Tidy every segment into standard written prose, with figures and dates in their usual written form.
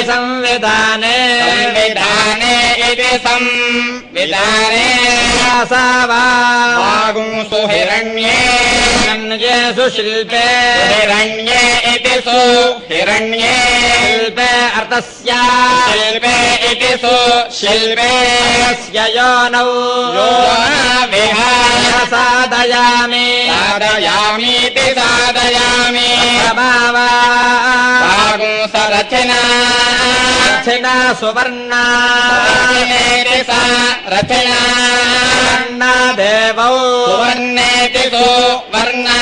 संविधाने इति संविधाने वागुंसु हिरण्ये शिल्पे हिरण्ये इति सुहिरण्ये शिल्पे अर्थस्य शिल्पे इति सुशिल्पे यस्य योनौ साधयामि साधयामीति साधयामि रचना रचना सुवर्णा रचना देवौ सुवर्णेति सुवर्णा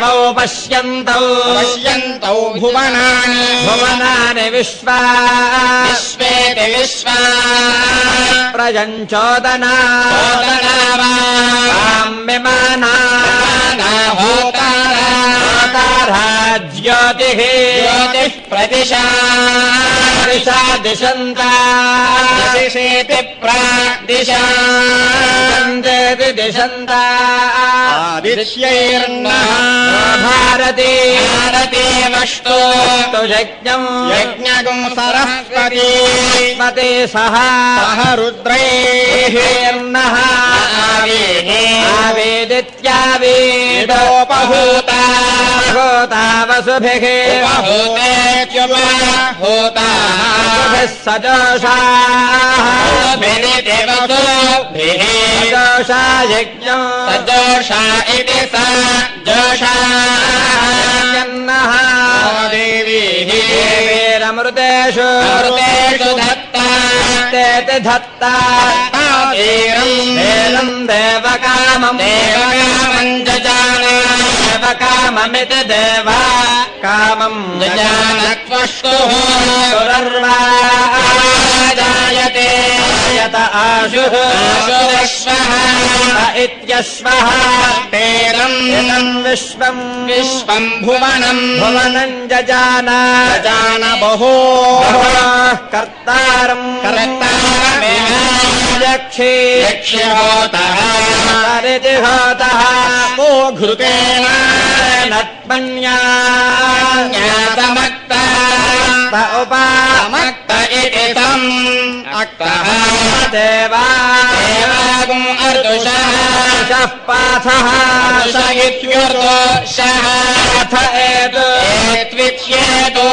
देवौ पश्यन्तौ पश्यन्तौ भुवनानि भुवनानि विश्वेति विश्वा प्रजञ्चोदना विमाना ज्योतिः ज्योतिः प्रतिशा दिशा दिशन्ता दिशेति प्रादिशा दिशन्ता आदित्यैर्नः भारती भारतीमस्तु यज्ञम् यज्ञगुं सरस्वती मते सह रुद्रैर्नः आवेदित्यावेदोपहूता होता वसुभिः होता सजोषाः जोषा यज्ञो सजोषा इति स जोषा देवीरमृतेषु धत्ता तेति धत्ता देवकामम् देवकाममिति देवा कामम् जजानत्वष्टुः जायते यत आशुः आशुरश्वः इत्यश्वः तेरम् विश्वम् विश्वम् भुवनम् भुवनम् जजान जजान बहो कर्तारम् यक्षे यक्ष्यहोतः हरितिहोतः को घृतेन नत्मन्यासमक्ता उपामक्त इति तम् अक्तः देवागुम् अर्दुषः पाथः इत्युर्दोषः अथ एतुत्विच्येतो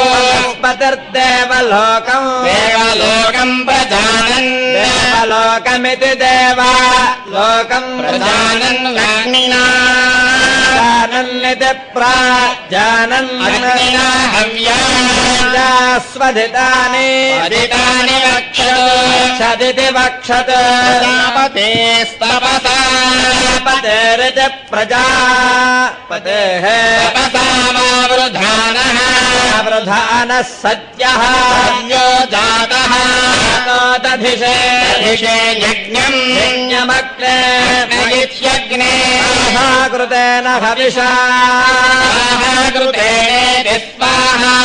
पतिर्देवलोकम् देवलोकम् प्रजानन् देवलोकमिति देवा लोकम् प्रजानन् अग्निना जानन्निति प्राजानन् अग्निना हव्या स्वधितानि वदितानि वक्षदिति वक्षत् प्रजापतेस्तपसा पतेरिति प्रजापतेः तपसा वावृधानः वृधानः सत्यः यो जातः दधिषे दधिषे यज्ञम् यज्ञमग्ने इत्यग्ने कृतेन हविषा कृतेन स्वाहा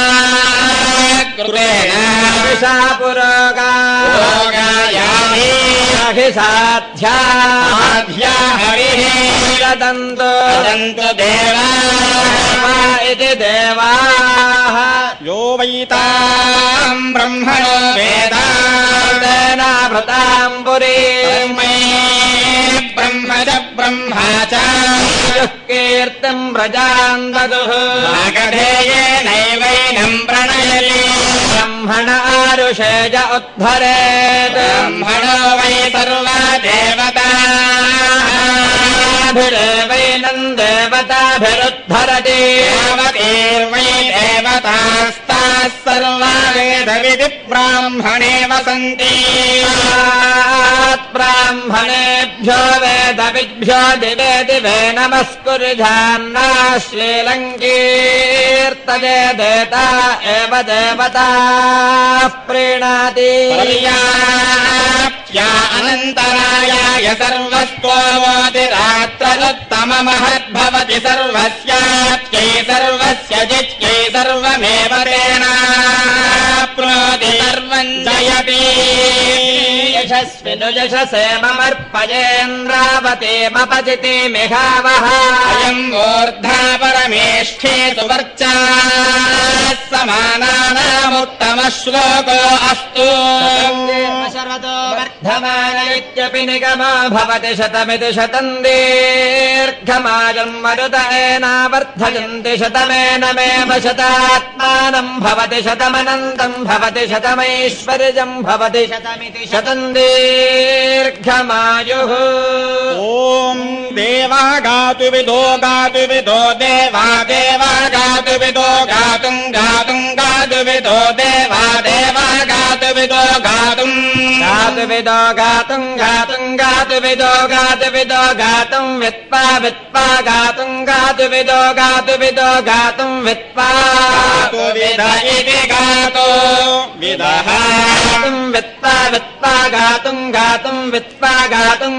कृतेन हविषा पुरोगायाहि साध्या हविः ददन्तु ददन्तु देवा इति देवाः यो वैताम् ब्रह्मणो वेदावृताम् पुरीम् ब्रह्मज ब्रह्मा च कीर्तिम् व्रजाम् ददुः नागधेयेनैवैनम् प्रणयति ब्रह्मण आरुषेज उद्धरेत् ब्रह्मणो वै सर्वा देवताभिरेवैनम् देवताभिरुद्धरति देवतीर्वै देवतास्ताः सर्वा वेदविधि ब्राह्मणे वसन्ति ब्राह्मणेभ्यो वेदविभ्यो दिवे दिवे नमस्कुर्जान्ना श्रीलङ्कीर्तये देता एव देवताः प्रीणाति पर्याप्त्या अनन्तरायाय सर्वस्त्वोतिरात्रनुत्तममहद्भवति सर्वस्याप्त्यै सर्वस्य जित्यै सर्वमेव तेनाप्नोति सर्वम् जयति यशस्विनु यशसे ममर्पयेन्द्रावतीमपचिति मिहावः अयम् ऊर्ध्वा वेष्ठे सुवर्चा समानानामुत्तमश्लोको अस्तु शरदो वर्धमान इत्यपि निगमो भवति शतमिति शतं दीर्घमायुम् मरुत एनावर्धयन्ति शतमेनमेव शतात्मानम् भवति शतमनन्तम् भवति शतमैश्वर्यम् भवति शतमिति शतं दीर्घमायुः ॐ देवा गातु विदो देवा देवा गातु विदो गातुम् गातु विदो देवा देवा गातु विदो गातुम् विदो गातुम् वित्वा गातुम् विदो गातुम् वित्वा विद इति गातो विदः वित्वा गातुम् वित्वा गातुम्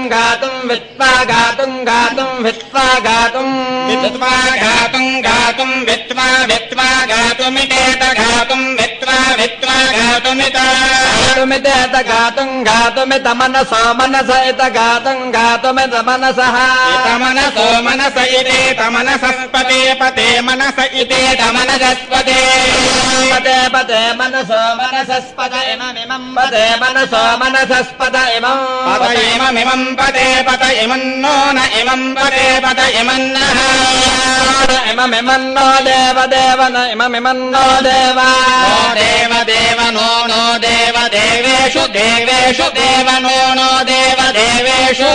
वित्वा वित्वा गातुमितेत गातुम् वित्वा गातुमित मनसो मनस इत गातुमित मनसः मनसो मनस इतेत मनसस्पते पते मनस इतेत मनसस्पते पते मनसो मनसस्पत इममिमम् पते मनसो मनसस्पत इमम् पते पत इमन्नो न इमम् पते पत इमन्नः इममिमन्नो देव न इममिमन्नो देवा देव नो देव देवेषु देव नो देव देवेषु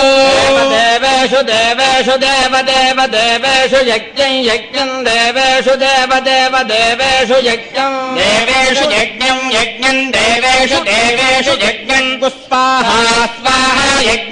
देवेषु यज्ञम् देवेषु देवेषु यज्ञम् देवेषु यज्ञम् पुष्पाहा स्वाहा यज्ञ